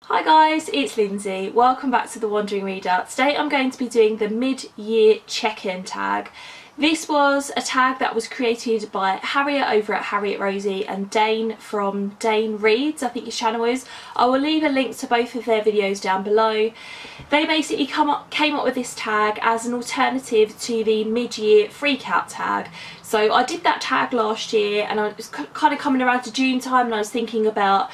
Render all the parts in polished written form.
Hi guys, it's Lindsay. Welcome back to The Wandering Reader. Today I'm going to be doing the mid-year check-in tag. This was a tag that was created by Harriet over at Harriet Rosie and Dane from Dane Reads, I think his channel is. I will leave a link to both of their videos down below. They basically came up with this tag as an alternative to the mid-year freak-out tag. So I did that tag last year and I was kind of coming around to June time and I was thinking about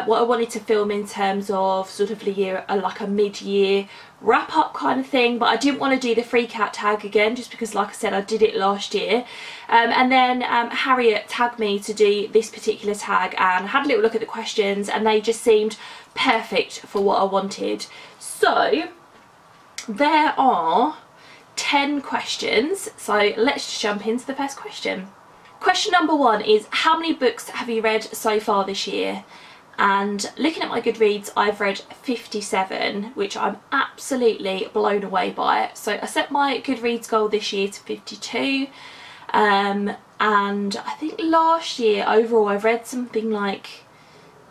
what I wanted to film in terms of sort of the year, like a mid-year wrap up kind of thing, but I didn't want to do the freak out tag again just because, like I said, I did it last year. And then Harriet tagged me to do this particular tag and I had a little look at the questions and they just seemed perfect for what I wanted. So there are 10 questions, so let's just jump into the first question. Question number 1 is, how many books have you read so far this year? And looking at my Goodreads, I've read 57, which I'm absolutely blown away by. So I set my Goodreads goal this year to 52, and I think last year overall I've read something like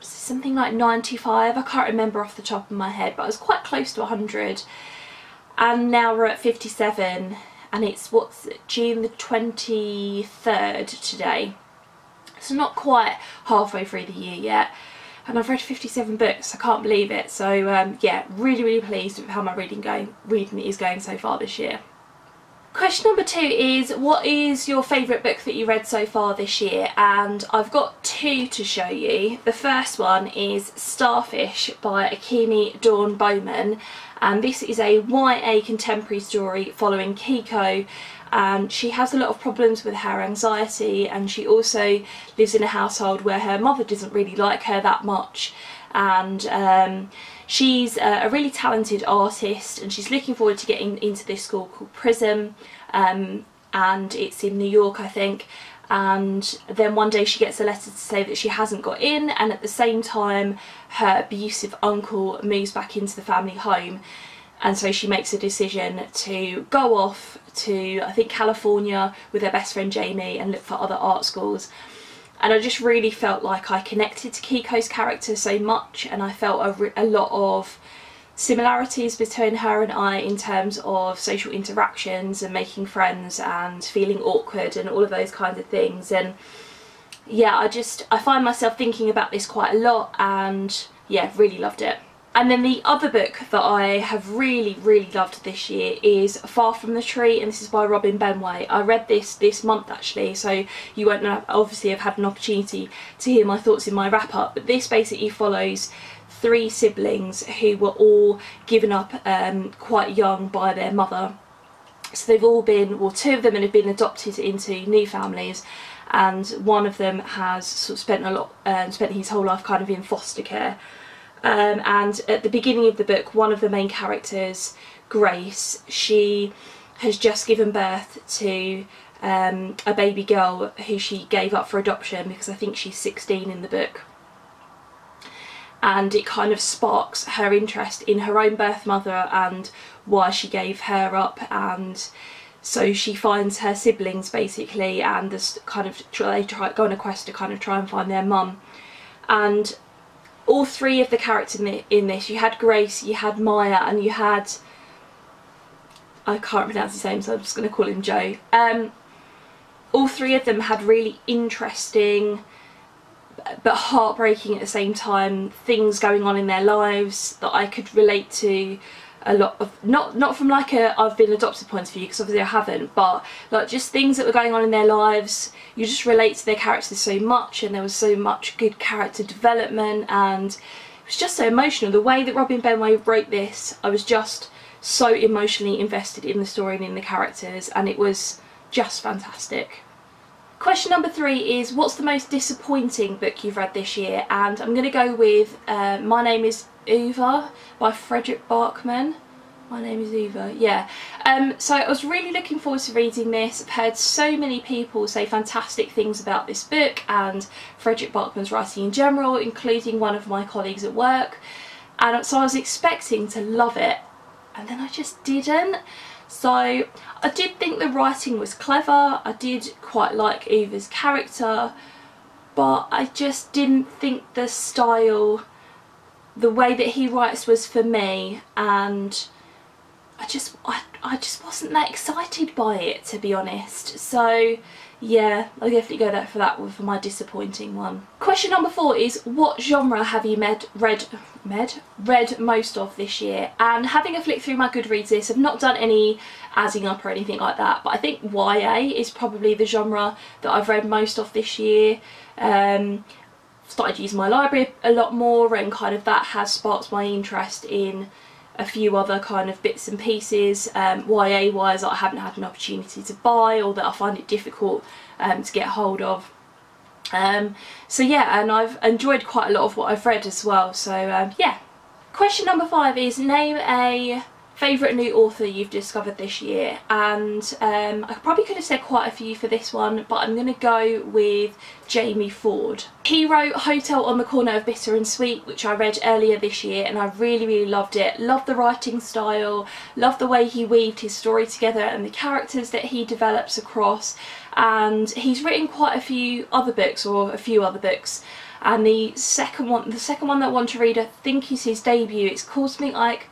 95. I can't remember off the top of my head, but I was quite close to 100. And now we're at 57 and it's June the 23rd today, so not quite halfway through the year yet, and I've read 57 books. I can't believe it. So yeah, really pleased with how my reading is going so far this year. Question number 2 is, what is your favourite book that you read so far this year? And I've got 2 to show you. The first one is Starfish by Akemi Dawn Bowman, and this is a YA contemporary story following Kiko. And she has a lot of problems with her anxiety, and she also lives in a household where her mother doesn't really like her that much, and she's a really talented artist and she's looking forward to getting into this school called Prism, and it's in New York, I think. And then one day she gets a letter to say that she hasn't got in, and at the same time her abusive uncle moves back into the family home, and so she makes a decision to go off to, I think, California with her best friend Jamie and look for other art schools. And I just really felt like I connected to Kiko's character so much, and I felt a lot of similarities between her and I in terms of social interactions and making friends and feeling awkward and all of those kinds of things. And yeah, I find myself thinking about this quite a lot, and yeah, really loved it. And then the other book that I have really loved this year is Far From the Tree, and this is by Robin Benway. I read this month actually, so you won't obviously have had an opportunity to hear my thoughts in my wrap up, but this basically follows 3 siblings who were all given up quite young by their mother. So they've all been, well, 2 of them have been adopted into new families, and one of them has sort of spent his whole life kind of in foster care. And at the beginning of the book, one of the main characters, Grace, she has just given birth to a baby girl who she gave up for adoption because I think she's 16 in the book. And it kind of sparks her interest in her own birth mother and why she gave her up, and so she finds her siblings basically, and this kind of they go on a quest to kind of try and find their mum. And all 3 of the characters in this, you had Grace, you had Maya, and you had, I can't pronounce his name so I'm just going to call him Joe. All 3 of them had really interesting but heartbreaking at the same time things going on in their lives that I could relate to a lot of, not from like a I've been adopted point of view, because obviously I haven't, but like just things that were going on in their lives. You just relate to their characters so much, and there was so much good character development, and it was just so emotional. The way that Robin Benway wrote this, I was just so emotionally invested in the story and in the characters, and it was just fantastic. Question number 3 is, what's the most disappointing book you've read this year? And I'm going to go with My Name is Uva by Frederick Barkman. My Name is Uva, yeah. So I was really looking forward to reading this. I've heard so many people say fantastic things about this book and Frederick Barkman's writing in general, including one of my colleagues at work. And so I was expecting to love it, and then I just didn't. So I did think the writing was clever, I did quite like Uva's character, but I just didn't think the style the way that he writes was for me, and I just wasn't that excited by it, to be honest. So yeah, I'll definitely go for that one for my disappointing one. Question number 4 is, what genre have you read most of this year? And having a flick through my Goodreads list, I've not done any adding up or anything like that, but I think YA is probably the genre that I've read most of this year. Started using my library a lot more, and kind of that has sparked my interest in a few other kind of bits and pieces, YA wise, that I haven't had an opportunity to buy, or that I find it difficult to get hold of. So yeah, and I've enjoyed quite a lot of what I've read as well, so yeah. Question number 5 is, name a favourite new author you've discovered this year, and I probably could have said quite a few for this one, but I'm going to go with Jamie Ford. He wrote Hotel on the Corner of Bitter and Sweet, which I read earlier this year, and I really loved it. Loved the writing style, loved the way he weaved his story together and the characters that he develops across, and he's written quite a few other books, and the second one that I want to read, I think is his debut. It's called something like,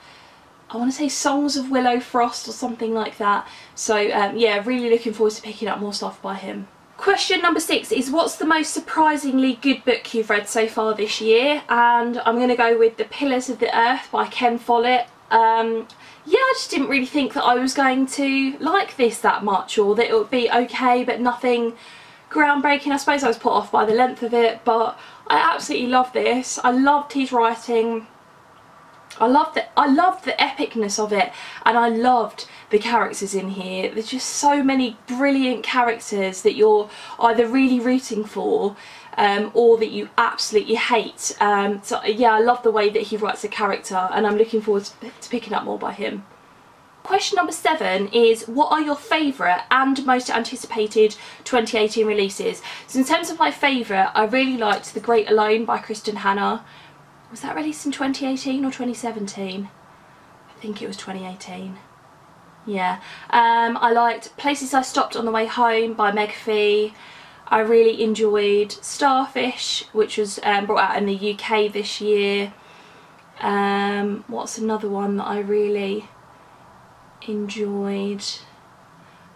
I want to say Songs of Willow Frost or something like that. So yeah, really looking forward to picking up more stuff by him. Question number 6 is, what's the most surprisingly good book you've read so far this year? And I'm going to go with The Pillars of the Earth by Ken Follett. Yeah, I just didn't really think that I was going to like this that much, or that it would be okay but nothing groundbreaking. I suppose I was put off by the length of it, but I absolutely loved this. I loved his writing. I loved the epicness of it, and I loved the characters in here. There's just so many brilliant characters that you're either really rooting for or that you absolutely hate. So yeah, I love the way that he writes a character, and I'm looking forward to picking up more by him. Question number 7 is, what are your favourite and most anticipated 2018 releases? So in terms of my favourite, I really liked The Great Alone by Kristen Hanna. Was that released in 2018 or 2017? I think it was 2018. Yeah. I liked Places I Stopped on the Way Home by Meg Fee. I really enjoyed Starfish, which was brought out in the UK this year. What's another one that I really enjoyed?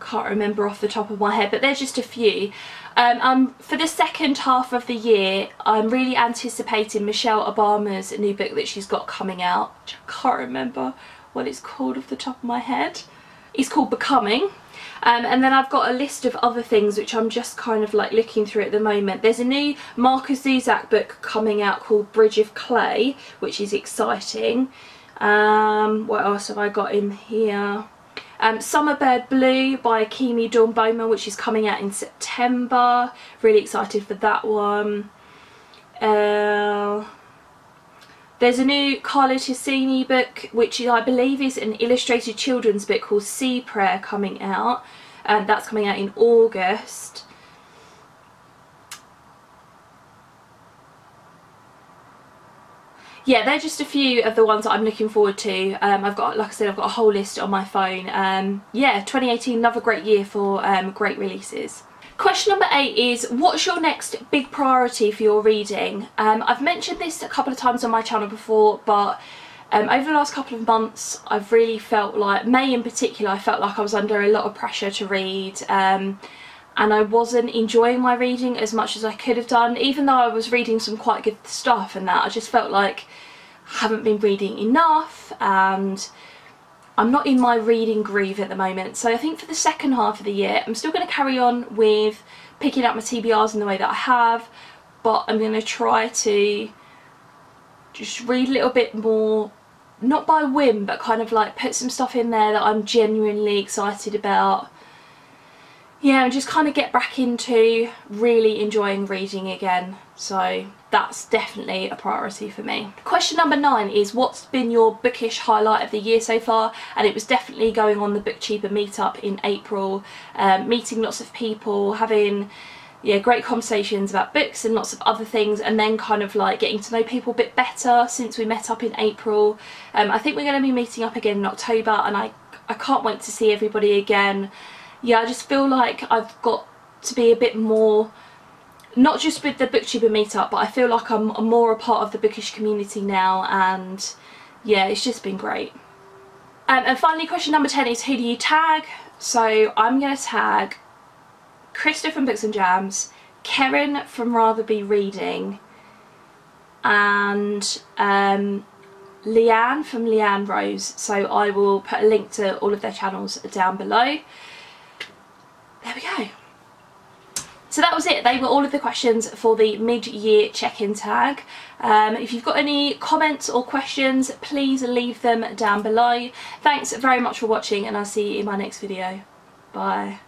Can't remember off the top of my head, but there's just a few. For the second half of the year, I'm really anticipating Michelle Obama's new book that she's got coming out, which I can't remember what it's called off the top of my head. It's called Becoming. And then I've got a list of other things which I'm just kind of like looking through at the moment. There's a new Marcus Zuzak book coming out called Bridge of Clay, which is exciting. What else have I got in here? Summerbird Blue by Kimi Dawn Bowman, which is coming out in September. Really excited for that one. There's a new Carlo Tessini book, which I believe is an illustrated children's book called Sea Prayer, coming out. And that's coming out in August. Yeah, they're just a few of the ones that I'm looking forward to. I've got, like I said, I've got a whole list on my phone. Yeah, 2018, another great year for great releases. Question number 8 is, what's your next big priority for your reading? I've mentioned this a couple of times on my channel before, but over the last couple of months I've really felt like, May in particular, I felt like I was under a lot of pressure to read. And I wasn't enjoying my reading as much as I could have done, even though I was reading some quite good stuff and that. I just felt like I haven't been reading enough, and I'm not in my reading groove at the moment. So I think for the second half of the year, I'm still going to carry on with picking up my TBRs in the way that I have, but I'm going to try to just read a little bit more, not by whim, but kind of like put some stuff in there that I'm genuinely excited about. Yeah, and just kind of get back into really enjoying reading again. So that's definitely a priority for me. Question number 9 is, what's been your bookish highlight of the year so far? And it was definitely going on the Booktuber meetup in April, meeting lots of people, having great conversations about books and lots of other things, and then kind of like getting to know people a bit better since we met up in April. I think we're going to be meeting up again in October, and I can't wait to see everybody again. Yeah, I just feel like I've got to be a bit more not just with the booktuber meetup, but I feel like I'm more a part of the bookish community now, and yeah, it's just been great. And finally, question number 10 is, who do you tag? So I'm going to tag Krista from Books and Jams, Karen from Rather Be Reading, and Leanne from Leanne Rose. So I will put a link to all of their channels down below. There we go. So that was it. They were all of the questions for the mid-year check-in tag. If you've got any comments or questions, please leave them down below. Thanks very much for watching, and I'll see you in my next video. Bye.